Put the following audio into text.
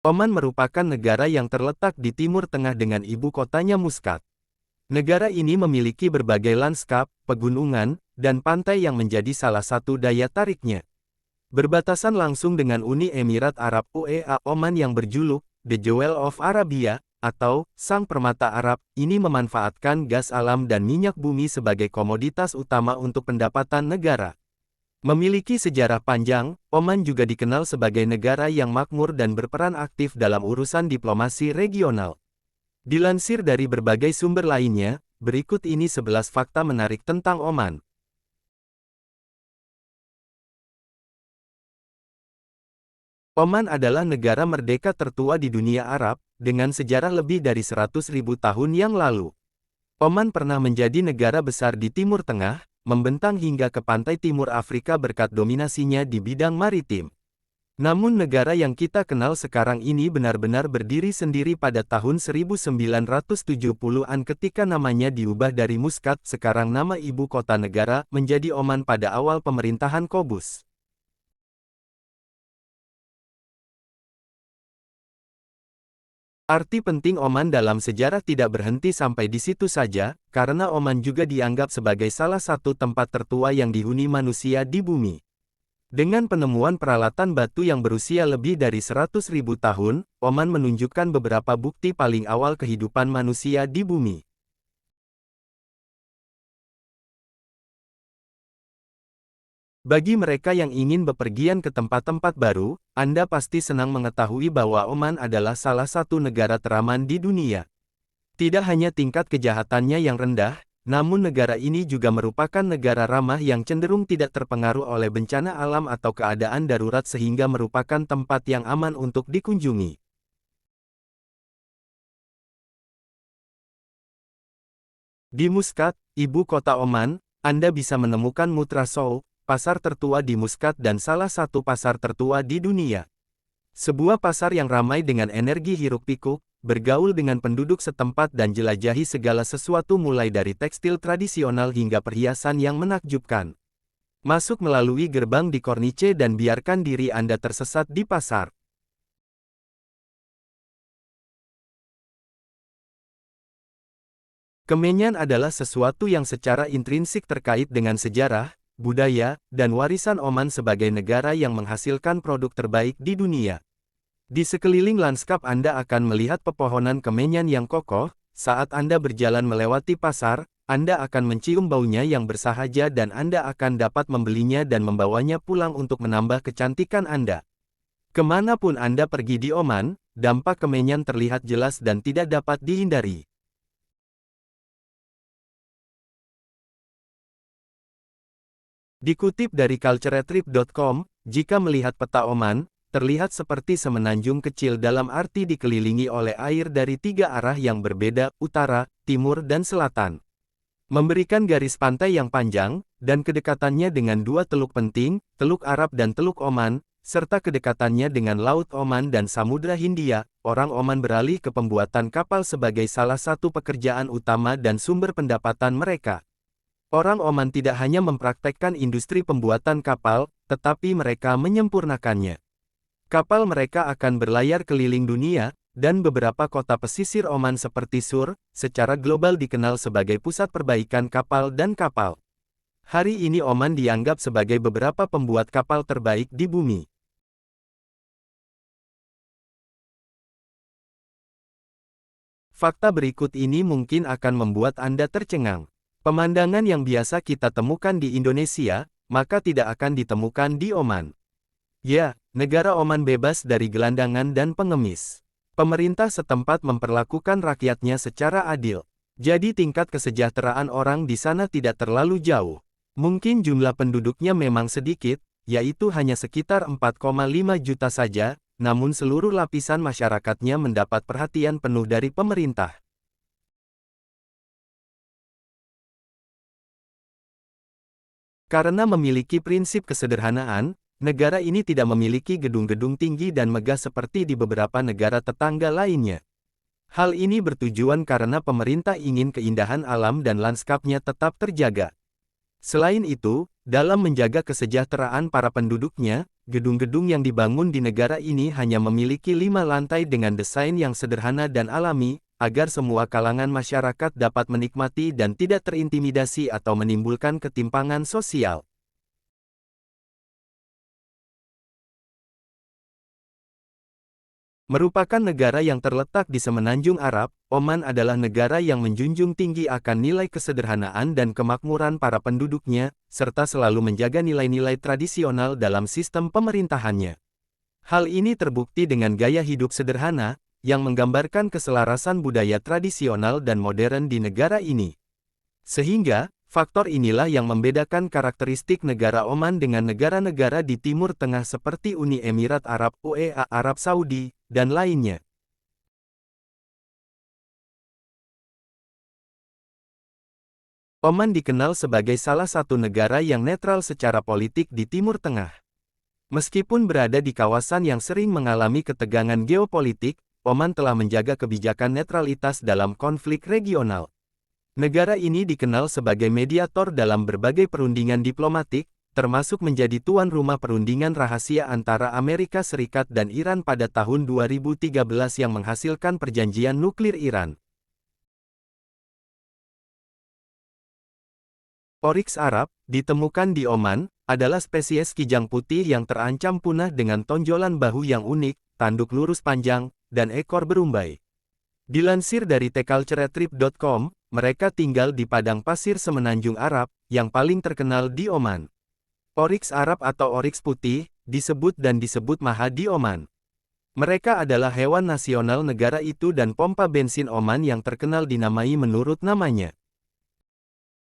Oman merupakan negara yang terletak di Timur Tengah dengan ibu kotanya Muscat. Negara ini memiliki berbagai lanskap, pegunungan, dan pantai yang menjadi salah satu daya tariknya. Berbatasan langsung dengan Uni Emirat Arab UEA Oman yang berjuluk The Jewel of Arabia, atau Sang Permata Arab, ini memanfaatkan gas alam dan minyak bumi sebagai komoditas utama untuk pendapatan negara. Memiliki sejarah panjang, Oman juga dikenal sebagai negara yang makmur dan berperan aktif dalam urusan diplomasi regional. Dilansir dari berbagai sumber lainnya, berikut ini 11 fakta menarik tentang Oman. Oman adalah negara merdeka tertua di dunia Arab, dengan sejarah lebih dari 100.000 tahun yang lalu. Oman pernah menjadi negara besar di Timur Tengah, membentang hingga ke pantai timur Afrika berkat dominasinya di bidang maritim. Namun negara yang kita kenal sekarang ini benar-benar berdiri sendiri pada tahun 1970-an ketika namanya diubah dari Muscat, sekarang nama ibu kota negara, menjadi Oman pada awal pemerintahan Qobus. Arti penting Oman dalam sejarah tidak berhenti sampai di situ saja, karena Oman juga dianggap sebagai salah satu tempat tertua yang dihuni manusia di bumi. Dengan penemuan peralatan batu yang berusia lebih dari 100.000 tahun, Oman menunjukkan beberapa bukti paling awal kehidupan manusia di bumi. Bagi mereka yang ingin bepergian ke tempat-tempat baru, Anda pasti senang mengetahui bahwa Oman adalah salah satu negara teraman di dunia. Tidak hanya tingkat kejahatannya yang rendah, namun negara ini juga merupakan negara ramah yang cenderung tidak terpengaruh oleh bencana alam atau keadaan darurat sehingga merupakan tempat yang aman untuk dikunjungi. Di Muscat, ibu kota Oman, Anda bisa menemukan Mutra Soul, pasar tertua di Muscat dan salah satu pasar tertua di dunia. Sebuah pasar yang ramai dengan energi hiruk-pikuk, bergaul dengan penduduk setempat dan jelajahi segala sesuatu mulai dari tekstil tradisional hingga perhiasan yang menakjubkan. Masuk melalui gerbang di Corniche dan biarkan diri Anda tersesat di pasar. Kemenyan adalah sesuatu yang secara intrinsik terkait dengan sejarah, budaya, dan warisan Oman sebagai negara yang menghasilkan produk terbaik di dunia. Di sekeliling lanskap Anda akan melihat pepohonan kemenyan yang kokoh. Saat Anda berjalan melewati pasar, Anda akan mencium baunya yang bersahaja dan Anda akan dapat membelinya dan membawanya pulang untuk menambah kecantikan Anda. Kemanapun Anda pergi di Oman, dampak kemenyan terlihat jelas dan tidak dapat dihindari. Dikutip dari culturetrip.com, jika melihat peta Oman, terlihat seperti semenanjung kecil dalam arti dikelilingi oleh air dari tiga arah yang berbeda, utara, timur dan selatan. Memberikan garis pantai yang panjang, dan kedekatannya dengan dua teluk penting, Teluk Arab dan Teluk Oman, serta kedekatannya dengan Laut Oman dan Samudra Hindia, orang Oman beralih ke pembuatan kapal sebagai salah satu pekerjaan utama dan sumber pendapatan mereka. Orang Oman tidak hanya mempraktekkan industri pembuatan kapal, tetapi mereka menyempurnakannya. Kapal mereka akan berlayar keliling dunia, dan beberapa kota pesisir Oman seperti Sur, secara global dikenal sebagai pusat perbaikan kapal dan kapal. Hari ini Oman dianggap sebagai beberapa pembuat kapal terbaik di bumi. Fakta berikut ini mungkin akan membuat Anda tercengang. Pemandangan yang biasa kita temukan di Indonesia, maka tidak akan ditemukan di Oman. Ya, negara Oman bebas dari gelandangan dan pengemis. Pemerintah setempat memperlakukan rakyatnya secara adil. Jadi tingkat kesejahteraan orang di sana tidak terlalu jauh. Mungkin jumlah penduduknya memang sedikit, yaitu hanya sekitar 4,5 juta saja, namun seluruh lapisan masyarakatnya mendapat perhatian penuh dari pemerintah. Karena memiliki prinsip kesederhanaan, negara ini tidak memiliki gedung-gedung tinggi dan megah seperti di beberapa negara tetangga lainnya. Hal ini bertujuan karena pemerintah ingin keindahan alam dan lanskapnya tetap terjaga. Selain itu, Dalam menjaga kesejahteraan para penduduknya, gedung-gedung yang dibangun di negara ini hanya memiliki 5 lantai dengan desain yang sederhana dan alami, agar semua kalangan masyarakat dapat menikmati dan tidak terintimidasi atau menimbulkan ketimpangan sosial. Merupakan negara yang terletak di Semenanjung Arab, Oman adalah negara yang menjunjung tinggi akan nilai kesederhanaan dan kemakmuran para penduduknya, serta selalu menjaga nilai-nilai tradisional dalam sistem pemerintahannya. Hal ini terbukti dengan gaya hidup sederhana, yang menggambarkan keselarasan budaya tradisional dan modern di negara ini. Sehingga, faktor inilah yang membedakan karakteristik negara Oman dengan negara-negara di Timur Tengah seperti Uni Emirat Arab (UEA), Arab Saudi, dan lainnya. Oman dikenal sebagai salah satu negara yang netral secara politik di Timur Tengah. Meskipun berada di kawasan yang sering mengalami ketegangan geopolitik, Oman telah menjaga kebijakan netralitas dalam konflik regional. Negara ini dikenal sebagai mediator dalam berbagai perundingan diplomatik, termasuk menjadi tuan rumah perundingan rahasia antara Amerika Serikat dan Iran pada tahun 2013 yang menghasilkan perjanjian nuklir Iran. Oryx Arab, ditemukan di Oman, adalah spesies kijang putih yang terancam punah dengan tonjolan bahu yang unik, tanduk lurus panjang, dan ekor berumbai. Dilansir dari theculturetrip.com, mereka tinggal di padang pasir Semenanjung Arab, yang paling terkenal di Oman. Oryx Arab atau oryx putih, disebut maha di Oman. Mereka adalah hewan nasional negara itu dan pompa bensin Oman yang terkenal dinamai menurut namanya.